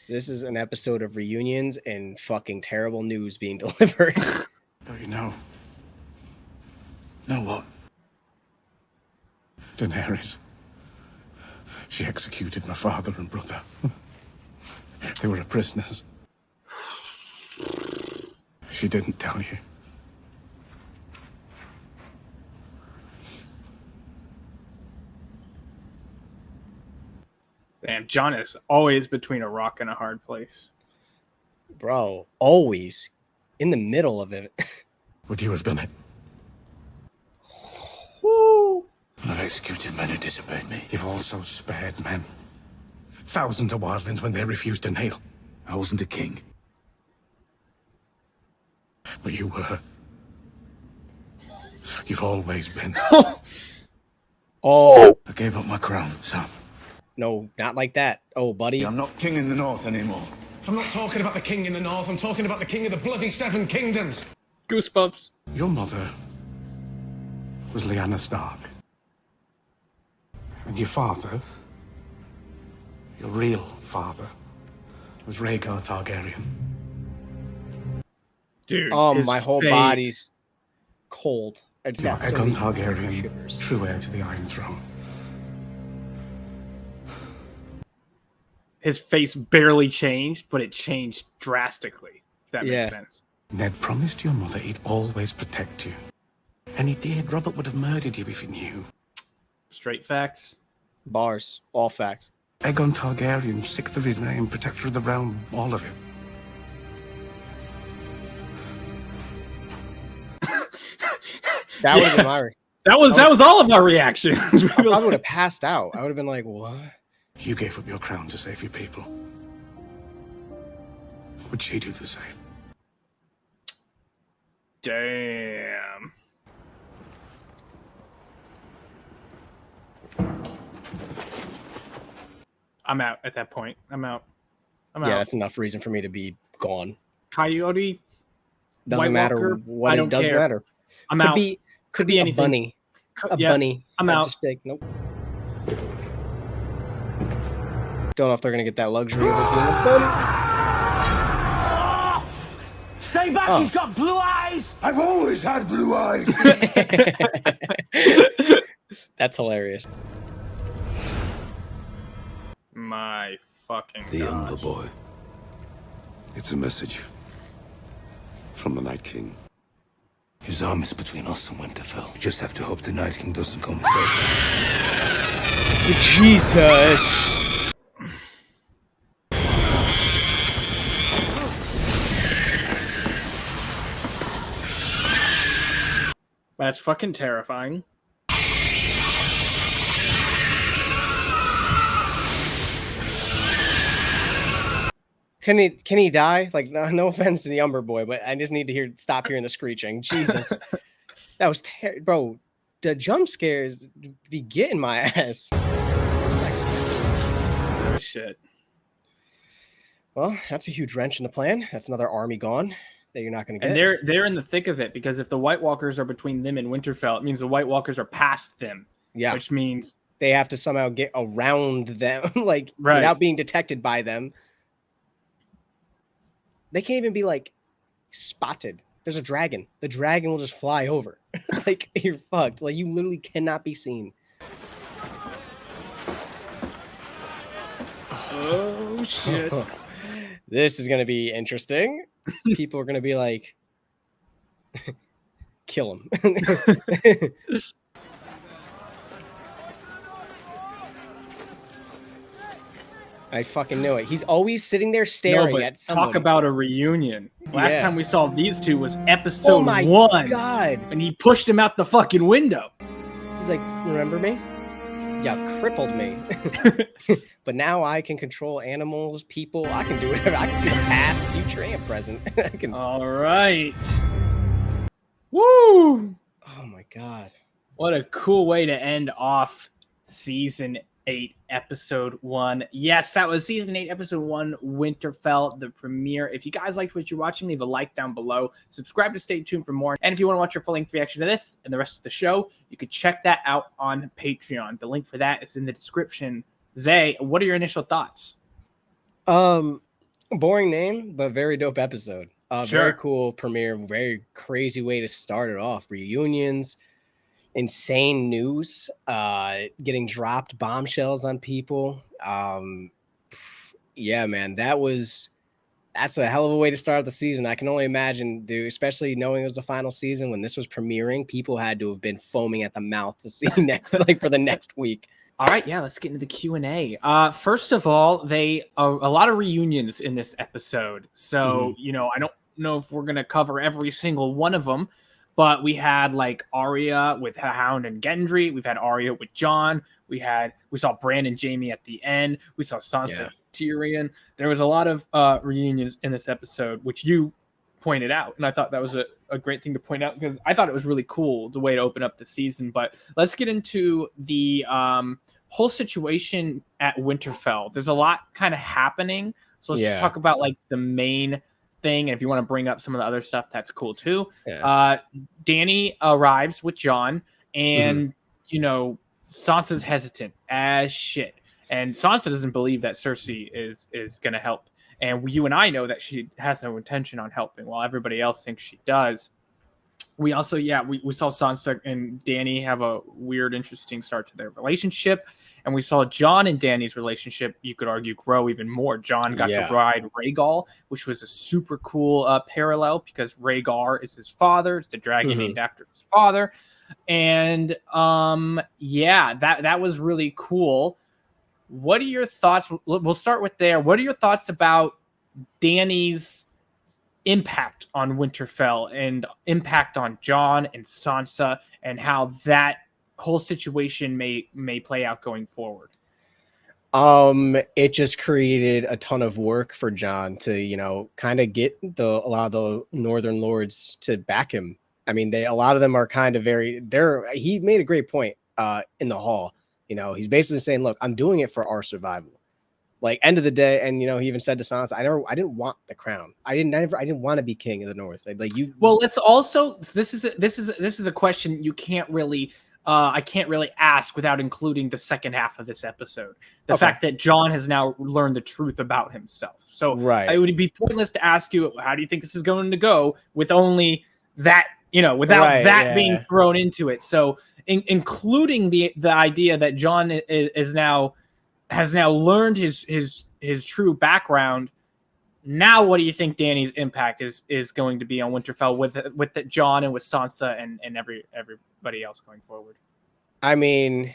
Speaker 3: This is an episode of reunions and fucking terrible news being delivered.
Speaker 11: Oh, you know.
Speaker 4: Know what?
Speaker 11: Daenerys. She executed my father and brother. They were prisoners. She didn't tell you.
Speaker 2: Damn, John is always between a rock and a hard place.
Speaker 3: Bro, always in the middle of it.
Speaker 11: Would you have done it?
Speaker 2: Woo!
Speaker 11: I've executed men who disobeyed me. You've also spared men. Thousands of wildlings when they refused to kneel. I wasn't a king. But you were. You've always been.
Speaker 3: Oh.
Speaker 4: I gave up my crown, Sam.
Speaker 3: No, not like that. Oh, buddy.
Speaker 4: I'm not king in the north anymore.
Speaker 11: I'm not talking about the king in the north. I'm talking about the king of the bloody Seven Kingdoms.
Speaker 2: Goosebumps.
Speaker 11: Your mother was Lyanna Stark. And your father, your real father, was Rhaegar Targaryen.
Speaker 2: Dude,
Speaker 3: Oh,
Speaker 2: his
Speaker 3: my whole
Speaker 2: face.
Speaker 3: body's cold. I just
Speaker 11: You're
Speaker 3: got so
Speaker 11: Aegon
Speaker 3: many
Speaker 11: Targaryen,
Speaker 3: shivers.
Speaker 11: true heir to the Iron Throne.
Speaker 2: His face barely changed, but it changed drastically. If that
Speaker 3: Yeah.
Speaker 2: makes sense.
Speaker 11: Ned promised your mother he'd always protect you. And he did. Robert would have murdered you if he knew.
Speaker 2: Straight facts.
Speaker 3: Bars. All facts.
Speaker 11: Aegon Targaryen, sixth of his name, protector of the realm, all of it.
Speaker 3: That would have been my...
Speaker 2: That was all of our reactions.
Speaker 3: I probably would have passed out. I would have been like, what?
Speaker 11: You gave up your crown to save your people. Would she do the same?
Speaker 2: Damn. I'm out at that point. I'm out.
Speaker 3: Yeah, that's enough reason for me to be gone.
Speaker 2: Coyote.
Speaker 3: Doesn't
Speaker 2: White
Speaker 3: matter
Speaker 2: Walker,
Speaker 3: what
Speaker 2: I
Speaker 3: it
Speaker 2: don't
Speaker 3: doesn't
Speaker 2: care.
Speaker 3: matter.
Speaker 2: I'm
Speaker 3: could
Speaker 2: out.
Speaker 3: Could be a
Speaker 2: anything.
Speaker 3: bunny. A
Speaker 2: Yeah,
Speaker 3: bunny.
Speaker 2: I'm
Speaker 3: I'd
Speaker 2: out.
Speaker 3: Just be like, nope. Don't know if they're gonna get that luxury of it being a bunny.
Speaker 13: Stay back,
Speaker 3: Oh.
Speaker 13: he's got blue eyes!
Speaker 4: I've always had blue eyes.
Speaker 3: That's hilarious.
Speaker 2: My fucking
Speaker 14: The
Speaker 2: gosh.
Speaker 14: Ember Boy. It's a message from the Night King.
Speaker 4: His arm is between us and Winterfell. We just have to hope the Night King doesn't come first.
Speaker 3: Jesus.
Speaker 2: That's fucking terrifying.
Speaker 3: Can he die? Like, no offense to the Umber boy, but I just need to stop hearing the screeching. Jesus, that was terrible, bro. The jump scares be getting my ass.
Speaker 2: Oh shit.
Speaker 3: Well, that's a huge wrench in the plan. That's another army gone that you're not going to get.
Speaker 2: And they're in the thick of it, because if the White Walkers are between them and Winterfell, it means the White Walkers are past them.
Speaker 3: Yeah,
Speaker 2: which means
Speaker 3: they have to somehow get around them, like without being detected by them. They can't even be like spotted. There's a dragon. The dragon will just fly over. Like, you're fucked. Like, you literally cannot be seen.
Speaker 2: Oh shit.
Speaker 3: This is gonna be interesting. People are gonna be like, kill him. I fucking knew it. He's always sitting there staring at someone.
Speaker 2: Talk about a reunion. Last time we saw these two was episode 1.
Speaker 3: Oh my god.
Speaker 2: And he pushed him out the fucking window.
Speaker 3: He's like, remember me? You crippled me. But now I can control animals, people. I can do whatever. I can see the past, future, and present. I can...
Speaker 2: All right. Woo!
Speaker 3: Oh my god.
Speaker 2: What a cool way to end off season 8, episode 1. Yes, that was season 8, episode 1, Winterfell, the premiere. If you guys liked what you're watching, leave a like down below. Subscribe to stay tuned for more. And if you want to watch your full-length reaction to this and the rest of the show, you can check that out on Patreon. The link for that is in the description. Zay, what are your initial thoughts?
Speaker 3: Boring name, but very dope episode.
Speaker 2: Sure.
Speaker 3: Very cool premiere. Very crazy way to start it off. Reunions. Insane news, getting dropped bombshells on people. Yeah, man, that's a hell of a way to start the season. I can only imagine, dude, especially knowing it was the final season when this was premiering, people had to have been foaming at the mouth to see next, like for the next week.
Speaker 2: All right, yeah, let's get into the Q&A. First of all, a lot of reunions in this episode. So, I don't know if we're going to cover every single one of them. But we had like Arya with Hound and Gendry. We've had Arya with Jon. We saw Bran and Jaime at the end. We saw Sansa and Tyrion. There was a lot of reunions in this episode, which you pointed out. And I thought that was a great thing to point out because I thought it was really cool the way to open up the season. But let's get into the whole situation at Winterfell. There's a lot kind of happening. So let's just talk about like the main thing, and if you want to bring up some of the other stuff, that's cool too. Dany arrives with Jon, and Sansa's hesitant as shit, and Sansa doesn't believe that Cersei is gonna help, and you and I know that she has no intention on helping, while everybody else thinks she does. We also we saw Sansa and Dany have a weird, interesting start to their relationship. And we saw Jon and Dany's relationship, you could argue, grow even more. Jon got to ride Rhaegal, which was a super cool parallel because Rhaegar is his father. It's the dragon named after his father. And that was really cool. What are your thoughts? We'll start with there. What are your thoughts about Dany's impact on Winterfell and impact on Jon and Sansa, and how that whole situation may play out going forward?
Speaker 3: It just created a ton of work for Jon to kind of get a lot of the Northern Lords to back him. I mean, a lot of them are kind of he made a great point in the hall. He's basically saying, look, I'm doing it for our survival. Like, end of the day, and he even said to Sansa, I didn't want the crown. I didn't want to be king of the North. Like you.
Speaker 2: Well, let's also this is a question you can't really I can't really ask without including the second half of this episode. The fact that Jon has now learned the truth about himself. So it would be pointless to ask you, how do you think this is going to go with only that, without that being thrown into it. So including the idea that Jon has now learned his true background. Now, what do you think Dany's impact is going to be on Winterfell with Jon and with Sansa and everybody else going forward?
Speaker 3: I mean,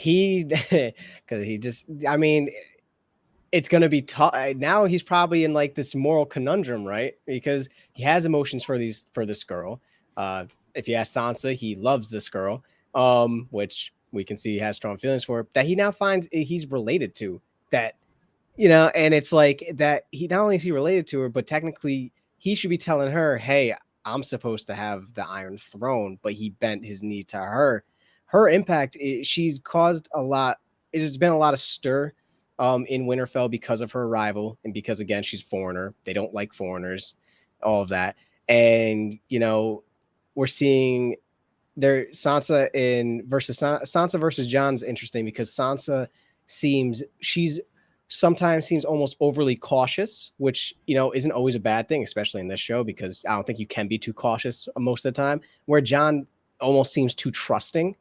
Speaker 3: it's going to be tough. Now he's probably in like this moral conundrum, right? Because he has emotions for this girl. If you ask Sansa, he loves this girl, which we can see he has strong feelings for, that he now finds he's related to, that You know, and it's like that he not only is he related to her, but technically he should be telling her, hey, I'm supposed to have the Iron Throne, but he bent his knee to her. Her impact, she's caused a lot. It has been a lot of stir in Winterfell because of her arrival, and because again she's foreigner. They don't like foreigners, all of that, and you know we're seeing there Sansa Sansa versus Jon's interesting because Sansa sometimes seems almost overly cautious, which you know isn't always a bad thing, especially in this show because I don't think you can be too cautious most of the time. Where Jon almost seems too trusting,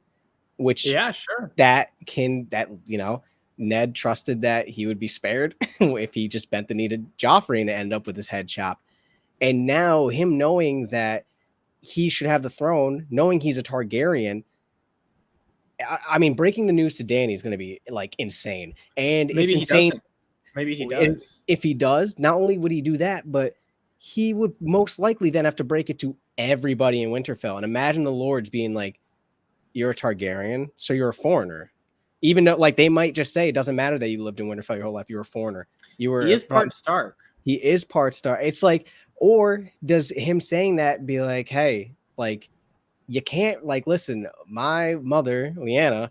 Speaker 3: which
Speaker 2: Yeah, sure.
Speaker 3: that you know Ned trusted that he would be spared if he just bent the knee to Joffrey and ended up with his head chopped. And now him knowing that he should have the throne, knowing he's a Targaryen. I mean, breaking the news to Dany is going to be like insane, and
Speaker 2: Maybe
Speaker 3: it's
Speaker 2: he
Speaker 3: insane.
Speaker 2: doesn't. Maybe he
Speaker 3: And
Speaker 2: does.
Speaker 3: if he does, not only would he do that, but he would most likely then have to break it to everybody in Winterfell. And imagine the lords being like, "You're a Targaryen, so you're a foreigner." Even though, like, they might just say it doesn't matter that you lived in Winterfell your whole life. You're a foreigner. You were.
Speaker 2: He is part Stark.
Speaker 3: He is part Stark. It's like, or does him saying that be like, "Hey, like." You can't like listen. My mother, Lyanna,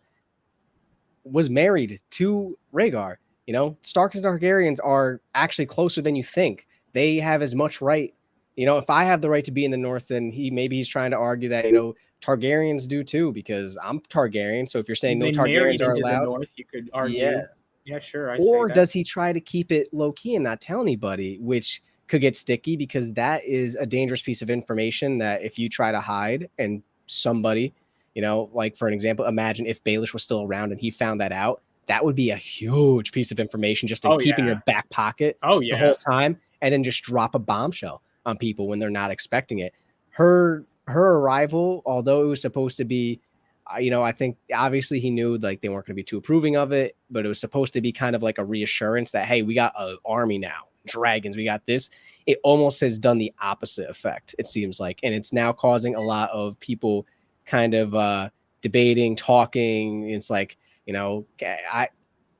Speaker 3: was married to Rhaegar. You know, Stark and Targaryens are actually closer than you think. They have as much right. You know, if I have the right to be in the North, then he's trying to argue that you know Targaryens do too because I'm Targaryen. So if you're saying no Targaryens are allowed,
Speaker 2: the North, you could argue. Yeah, sure.
Speaker 3: Or does he try to keep it low key and not tell anybody, which could get sticky because that is a dangerous piece of information that if you try to hide and somebody, you know, like for an example, imagine if Baelish was still around and he found that out, that would be a huge piece of information just to keep in your back pocket the whole time and then just drop a bombshell on people when they're not expecting it. Her arrival, although it was supposed to be, you know, I think obviously he knew like they weren't going to be too approving of it, but it was supposed to be kind of like a reassurance that, hey, we got an army now. Dragons, we got this. It almost has done the opposite effect, it seems like, and it's now causing a lot of people kind of debating, talking. It's like, you know,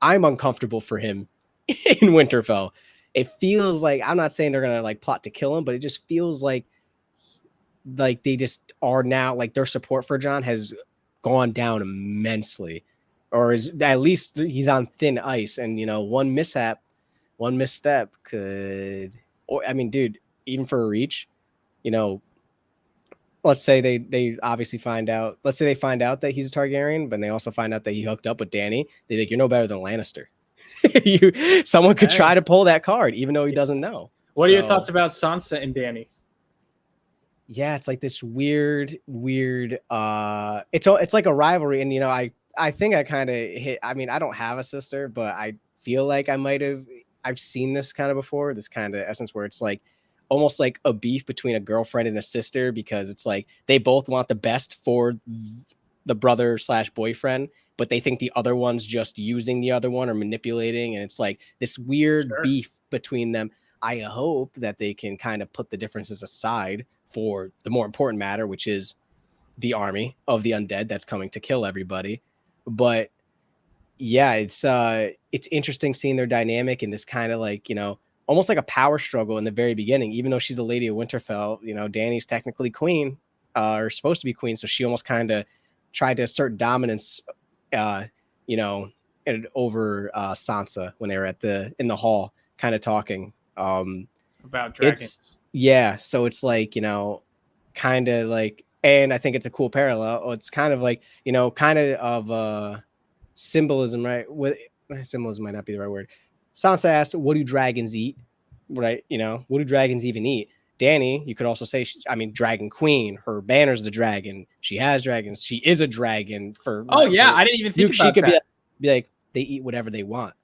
Speaker 3: I'm uncomfortable for him in Winterfell. It feels like, I'm not saying they're gonna like plot to kill him, but it just feels like they just are now, like their support for Jon has gone down immensely, or is at least he's on thin ice, and you know, one misstep could, or I mean, dude, even for a reach, you know, let's say they obviously find out, let's say they find out that he's a Targaryen, but they also find out that he hooked up with Dany. They think you're no better than Lannister. Someone could try to pull that card, even though he doesn't know.
Speaker 2: What are your thoughts about Sansa and Dany?
Speaker 3: Yeah, it's like this weird. It's like a rivalry, and you know, I think I kind of hit. I mean, I don't have a sister, but I feel like I might have. I've seen this kind of before, this kind of essence where it's like almost like a beef between a girlfriend and a sister, because it's like they both want the best for the brother / boyfriend, but they think the other one's just using the other one or manipulating. And it's like this weird beef between them. I hope that they can kind of put the differences aside for the more important matter, which is the army of the undead that's coming to kill everybody. But yeah, it's interesting seeing their dynamic in this kind of like, you know, almost like a power struggle in the very beginning. Even though she's the Lady of Winterfell, you know, Dany's technically queen, or supposed to be queen, so she almost kind of tried to assert dominance, you know, over Sansa when they were in the hall, kind of talking
Speaker 2: about dragons.
Speaker 3: So it's like, you know, kind of like, and I think it's a cool parallel. It's kind of like, you know, kind of symbolism, right? With symbolism might not be the right word. Sansa asked, what do dragons eat? Right? You know, what do dragons even eat? Dany, you could also say, I mean, dragon queen, her banner's the dragon. She has dragons. She is a dragon for.
Speaker 2: Oh, yeah. I didn't even think about that. She could
Speaker 3: be like, they eat whatever they want.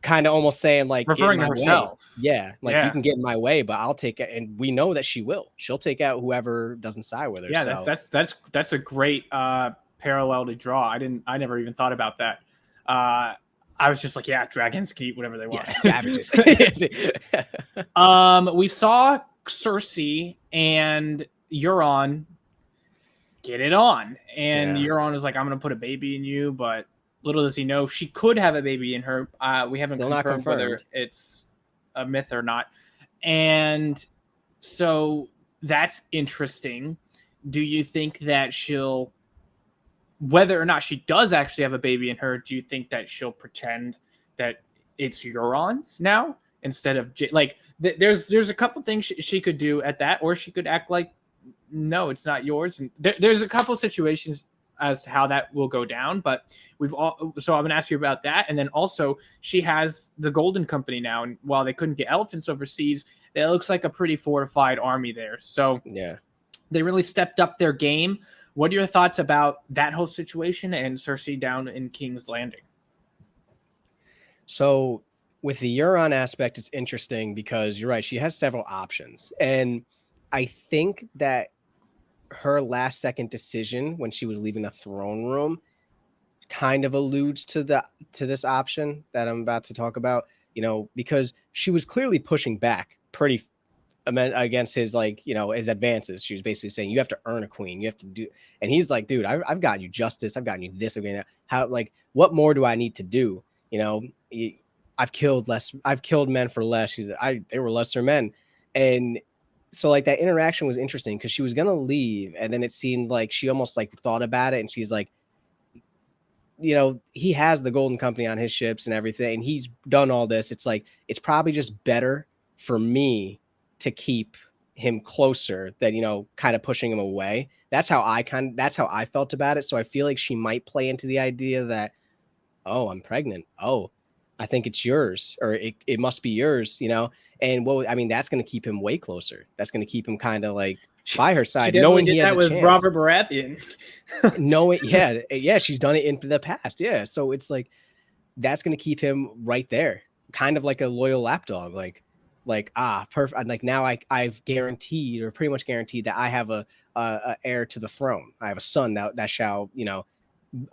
Speaker 3: Kind of almost saying like,
Speaker 2: referring to herself.
Speaker 3: Yeah. Like, you can get in my way, but I'll take it. And we know that she will. She'll take out whoever doesn't side with her.
Speaker 2: Yeah, so. That's a great parallel to draw. I never even thought about that. I was just like, yeah, dragons can eat whatever they want.
Speaker 3: Yeah, savages.
Speaker 2: We saw Cersei and Euron get it on, and Euron was like, I'm gonna put a baby in you, but little does he know, she could have a baby in her. We haven't
Speaker 3: Still not
Speaker 2: confirmed whether
Speaker 3: confirmed.
Speaker 2: it's a myth or not. And so that's interesting. Do you think that she'll, whether or not she does actually have a baby in her, do you think that she'll pretend that it's Euron's now instead of there's a couple things she could do at that, or she could act like no, it's not yours. And there's a couple situations as to how that will go down, but so I'm gonna ask you about that. And then also she has the Golden Company now, and while they couldn't get elephants overseas, it looks like a pretty fortified army there. So
Speaker 3: yeah,
Speaker 2: they really stepped up their game. What are your thoughts about that whole situation and Cersei down in King's Landing?
Speaker 3: So with the Euron aspect, it's interesting because you're right. She has several options. And I think that her last second decision when she was leaving the throne room kind of alludes to this option that I'm about to talk about, because she was clearly pushing back pretty against his his advances. She was basically saying, you have to earn a queen, you have to do, and he's like, dude, I've gotten you justice, I've gotten you this, I've gotten that. How, what more do I need to do? I've killed men for less. They were lesser men. And so that interaction was interesting because she was gonna leave, and then it seemed like she almost thought about it, and she's like, he has the Golden Company on his ships and everything, and he's done all this. It's it's probably just better for me to keep him closer than kind of pushing him away. That's how I felt about it. So I feel like she might play into the idea that, oh, I'm pregnant. Oh, I think it's yours, or it must be yours, and that's going to keep him way closer. That's going to keep him kind of by her side, knowing he has a chance.
Speaker 2: Robert Baratheon.
Speaker 3: Yeah, she's done it in the past. Yeah, so it's that's going to keep him right there, kind of like a loyal lapdog. Perfect. Now I've guaranteed, or pretty much guaranteed, that I have a heir to the throne. I have a son that shall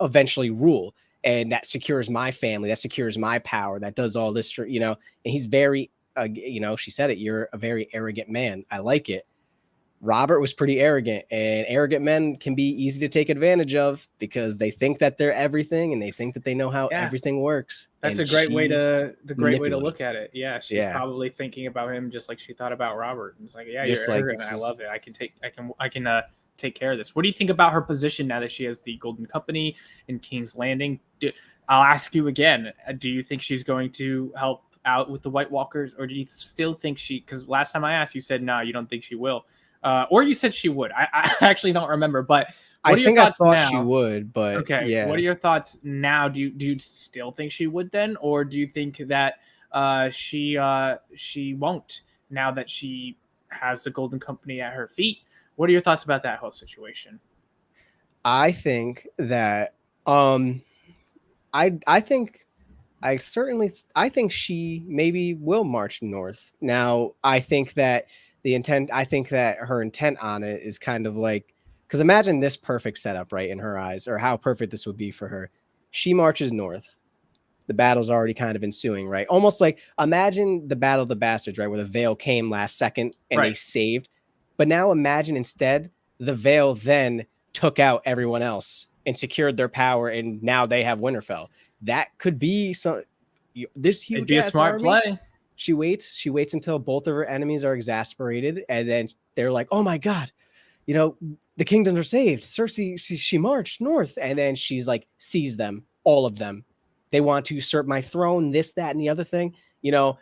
Speaker 3: eventually rule. And that secures my family, that secures my power, that does all this for, and he's very, she said it, you're a very arrogant man. I like it. Robert was pretty arrogant, and arrogant men can be easy to take advantage of because they think that they're everything and they think that they know how everything works.
Speaker 2: That's
Speaker 3: and
Speaker 2: a great way to look at it. Yeah. She's probably thinking about him just like she thought about Robert. It's you're arrogant. I love it. I can take care of this. What do you think about her position now that she has the Golden Company in King's Landing? I'll ask you again. Do you think she's going to help out with the White Walkers, or do you still think because last time I asked, you said, no, you don't think she will. Or you said she would. I actually don't remember, but what are your thoughts now?
Speaker 3: I thought she would, but
Speaker 2: okay.
Speaker 3: Yeah.
Speaker 2: What are your thoughts now? Do you still think she would then, or do you think that she won't now that she has the Golden Company at her feet? What are your thoughts about that whole situation?
Speaker 3: I think that I think she maybe will march north. Now, I think that her intent on it is kind of because imagine this perfect setup, right, in her eyes, or how perfect this would be for her. She marches north. The battle's already kind of ensuing, right? Almost imagine the Battle of the Bastards, right, where the Vale came last second and they saved. But now imagine instead the Vale then took out everyone else and secured their power, and now they have Winterfell. That could be this huge.
Speaker 2: It'd be a smart play.
Speaker 3: She waits until both of her enemies are exasperated, and then they're like, "Oh my god, the kingdoms are saved." Cersei, she marched north, and then she's seize them, all of them. They want to usurp my throne. This, that, and the other thing. It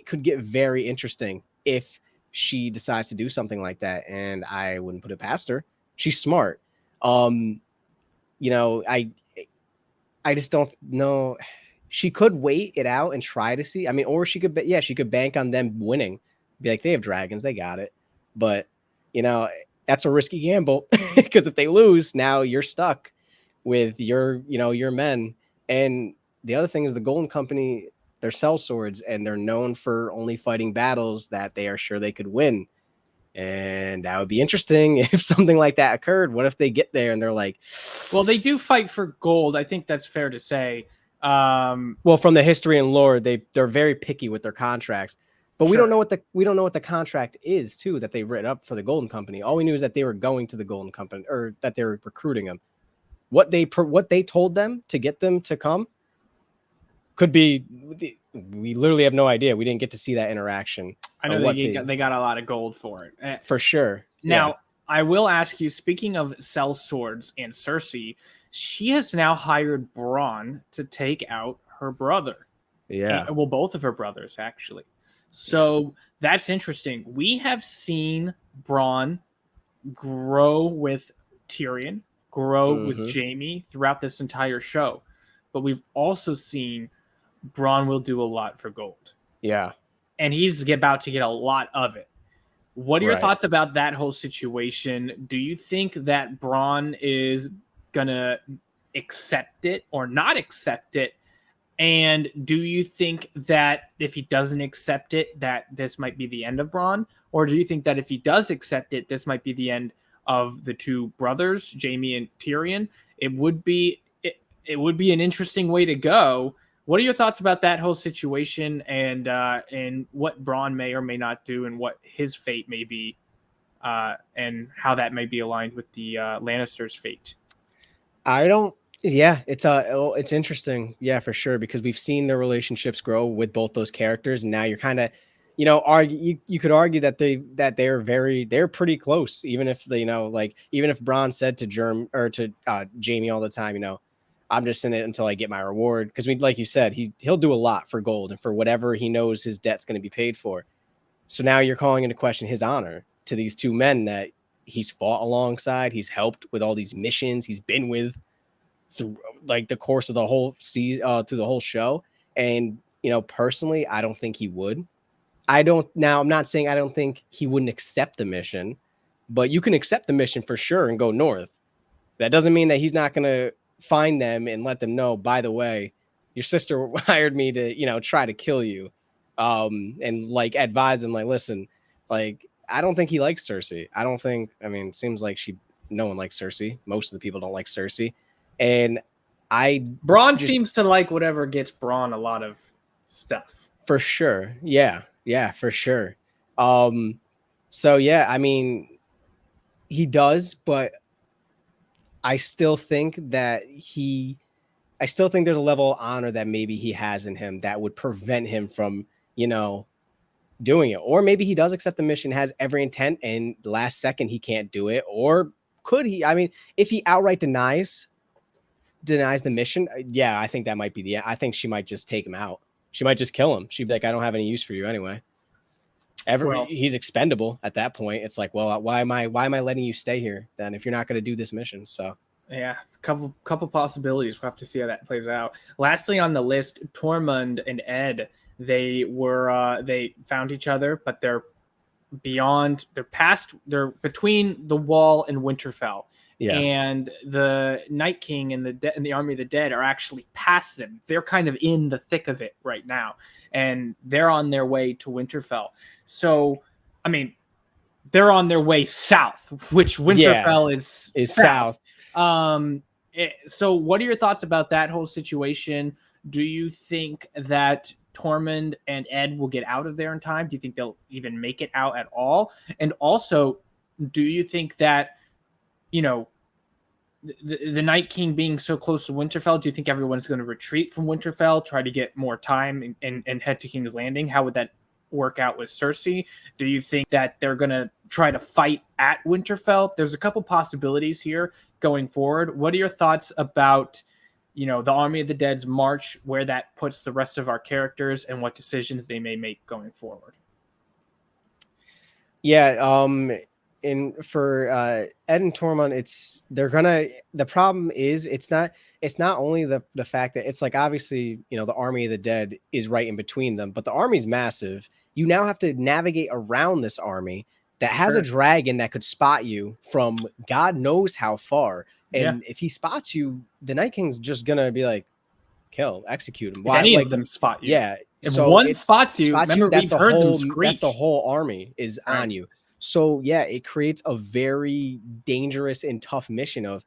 Speaker 3: could get very interesting if she decides to do something like that, and I wouldn't put it past her. She's smart. I just don't know. She could wait it out and try to see. I mean, or she could bank on them winning. Be like, they have dragons, they got it. But that's a risky gamble because if they lose, now you're stuck with your men. And the other thing is the Golden Company, they're sellswords, and they're known for only fighting battles that they are sure they could win. And that would be interesting if something like that occurred. What if they get there and they're like,
Speaker 2: well, they do fight for gold. I think that's fair to say.
Speaker 3: Well, from the history and lore, they're very picky with their contracts, but we don't know what the contract is too that they written up for the Golden Company. All we knew is that they were going to the Golden Company, or that they were recruiting them. what they told them to get them to come could be. We literally have no idea. We didn't get to see that interaction.
Speaker 2: I know they got a lot of gold for it.
Speaker 3: For sure.
Speaker 2: Now, I will ask you, speaking of sellswords and Cersei, she has now hired Bronn to take out her brother.
Speaker 3: Yeah.
Speaker 2: Well, both of her brothers, actually. So that's interesting. We have seen Bronn grow with Tyrion, grow with Jaime throughout this entire show. But we've also seen Bronn will do a lot for gold.
Speaker 3: Yeah.
Speaker 2: And he's about to get a lot of it. What are your thoughts about that whole situation? Do you think that Bronn is going to accept it or not accept it? And do you think that if he doesn't accept it, that this might be the end of Bronn? Or do you think that if he does accept it, this might be the end of the two brothers, Jaime and Tyrion? It would be an interesting way to go. What are your thoughts about that whole situation and what Bronn may or may not do and what his fate may be and how that may be aligned with the Lannisters' fate?
Speaker 3: Yeah, it's interesting. Yeah, for sure. Because we've seen their relationships grow with both those characters. And now you're kind of, you could argue that they're pretty close. Even if even if Bronn said to Jaime all the time, I'm just in it until I get my reward. Because like you said, he'll do a lot for gold and for whatever he knows his debt's going to be paid for. So now you're calling into question his honor to these two men that he's fought alongside. He's helped with all these missions. He's been with through the course of the whole season, through the whole show. And, personally, I don't think he would. I'm not saying I don't think he wouldn't accept the mission, but you can accept the mission for sure and go north. That doesn't mean that he's not going to find them and let them know, by the way, your sister hired me to, try to kill you. And advise them, listen, I don't think he likes Cersei. It seems like no one likes Cersei. Most of the people don't like Cersei. And
Speaker 2: Bronn seems to like whatever gets Bronn a lot of stuff.
Speaker 3: For sure. Yeah. Yeah, for sure. So yeah, he does, but I still think there's a level of honor that maybe he has in him that would prevent him from, doing it. Or maybe he does accept the mission, has every intent, and the last second he can't do it. Or could he? If he outright denies the mission, I think that might be I think she might just take him out. She might just kill him. She'd be like, I don't have any use for you anyway. He's expendable at that point. It's like, well, why am I letting you stay here then if you're not going to do this mission? So
Speaker 2: yeah, couple possibilities. We'll have to see how that plays out. Lastly on the list, Tormund and Ed, they found each other, but they're between the Wall and Winterfell. Yeah. And the Night King and the Army of the Dead are actually past them. They're kind of in the thick of it right now, and they're on their way to Winterfell. So, they're on their way south, which Winterfell is
Speaker 3: south.
Speaker 2: So, what are your thoughts about that whole situation? Do you think that Tormund and Ed will get out of there in time? Do you think they'll even make it out at all? And also, do you think that the Night King being so close to Winterfell, do you think everyone's going to retreat from Winterfell, try to get more time and head to King's Landing? How would that work out with Cersei? Do you think that they're going to try to fight at Winterfell? There's a couple possibilities here going forward. What are your thoughts about, the Army of the Dead's march, where that puts the rest of our characters and what decisions they may make going forward?
Speaker 3: Yeah, and for Ed and Tormund, the problem is it's not only the fact that it's obviously the Army of the Dead is right in between them, but the army's massive. You now have to navigate around this army that has a dragon that could spot you from God knows how far. And if he spots you, the Night King's just gonna be like, execute him.
Speaker 2: If any of them spot you.
Speaker 3: Yeah.
Speaker 2: If one spots you, remember we've heard them screech.
Speaker 3: That's the whole army is on you. So yeah, it creates a very dangerous and tough mission of,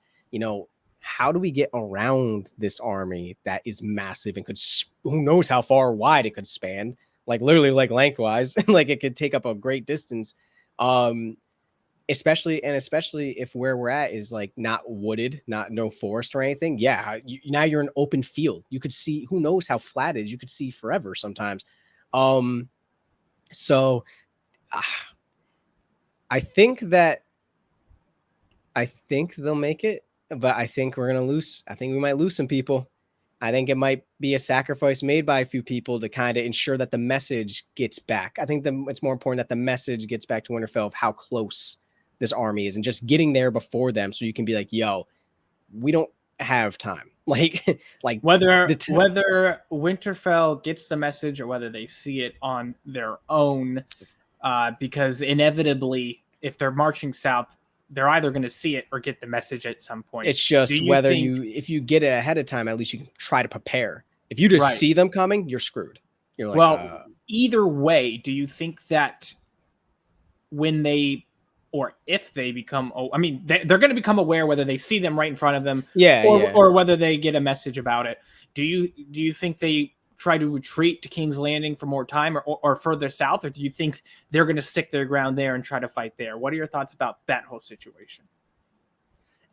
Speaker 3: how do we get around this army that is massive and who knows how far wide it could span, literally lengthwise, it could take up a great distance. And especially if where we're at is like not wooded, no forest or anything. Yeah, now you're in open field. You could see, who knows how flat it is. You could see forever sometimes. So I think they'll make it, but I think we're gonna lose. I think we might lose some people. I think it might be a sacrifice made by a few people to kind of ensure that the message gets back. I think it's more important that the message gets back to Winterfell of how close this army is, and just getting there before them, so you can be like, "Yo, we don't have time." Like
Speaker 2: whether Winterfell gets the message or whether they see it on their own, because inevitably, if they're marching south, they're either going to see it or get the message at some point.
Speaker 3: It's just if you get it ahead of time, at least you can try to prepare. If you just see them coming, you're screwed. You're like,
Speaker 2: well, either way, do you think that when they, or if they become, they're going to become aware whether they see them right in front of them, or whether they get a message about it. Do you think they try to retreat to King's Landing for more time, or further south, or do you think they're going to stick their ground there and try to fight there? What are your thoughts about that whole situation?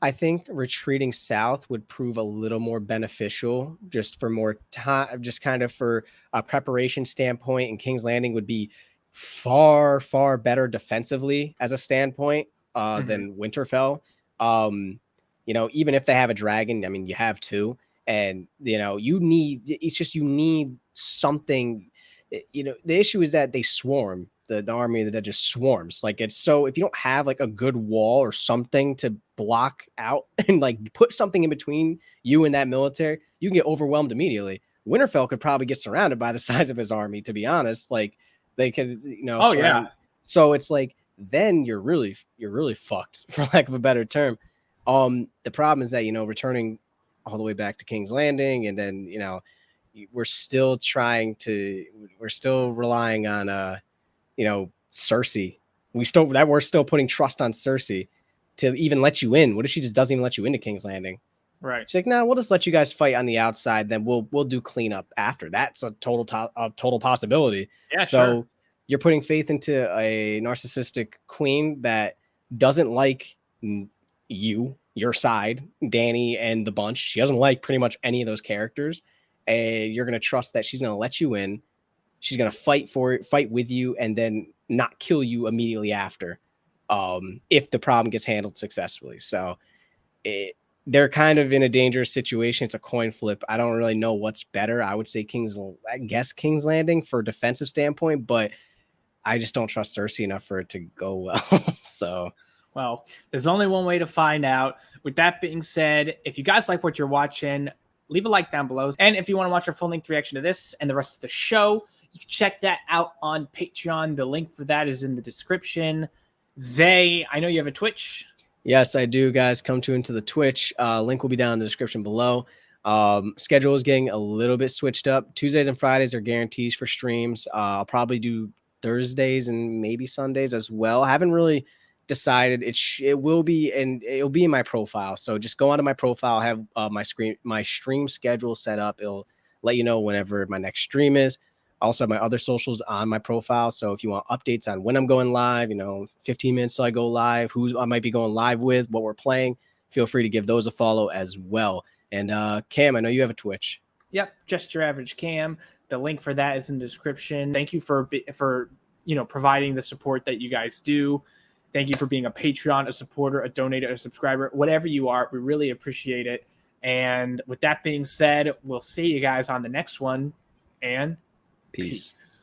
Speaker 3: I think retreating south would prove a little more beneficial, just for more time, just kind of for a preparation standpoint. And King's Landing would be far, far better defensively as a standpoint than Winterfell. Even if they have a dragon, I mean, you have two. And, you need something. The issue is that they swarm, the army that just swarms. Like, it's so, if you don't have like a good wall or something to block out and like put something in between you and that military, you can get overwhelmed immediately. Winterfell could probably get surrounded by the size of his army, to be honest. Like, they could, So it's like, then you're really fucked, for lack of a better term. The problem is that, returning all the way back to King's Landing, and then we're still relying on Cersei. We're still putting trust on Cersei to even let you in. What if she just doesn't even let you into King's Landing?
Speaker 2: Right.
Speaker 3: She's like, no, we'll just let you guys fight on the outside, then we'll do cleanup after. That's a total possibility.
Speaker 2: Yeah,
Speaker 3: so you're putting faith into a narcissistic queen that doesn't like your side, Dany and the bunch. She doesn't like pretty much any of those characters. And you're going to trust that she's going to let you in. She's going to fight with you, and then not kill you immediately after, if the problem gets handled successfully. So they're kind of in a dangerous situation. It's a coin flip. I don't really know what's better. I would say King's Landing for a defensive standpoint, but I just don't trust Cersei enough for it to go well. So,
Speaker 2: well, there's only one way to find out. With that being said, if you guys like what you're watching, leave a like down below. And if you want to watch our full-length reaction to this and the rest of the show, you can check that out on Patreon. The link for that is in the description. Zay, I know you have a Twitch.
Speaker 3: Yes, I do, guys. Come into the Twitch. Link will be down in the description below. Schedule is getting a little bit switched up. Tuesdays and Fridays are guarantees for streams. I'll probably do Thursdays and maybe Sundays as well. I haven't really decided. It will be, and it'll be in my profile. So just go onto my profile. I have my stream schedule set up. It'll let you know whenever my next stream is. Also have my other socials on my profile. So if you want updates on when I'm going live, 15 minutes till I go live, who I might be going live with, what we're playing, feel free to give those a follow as well. And Cam, I know you have a Twitch.
Speaker 2: Yep, Just Your Average Cam. The link for that is in the description. Thank you for providing the support that you guys do. Thank you for being a Patreon, a supporter, a donator, a subscriber, whatever you are. We really appreciate it. And with that being said, we'll see you guys on the next one. And peace.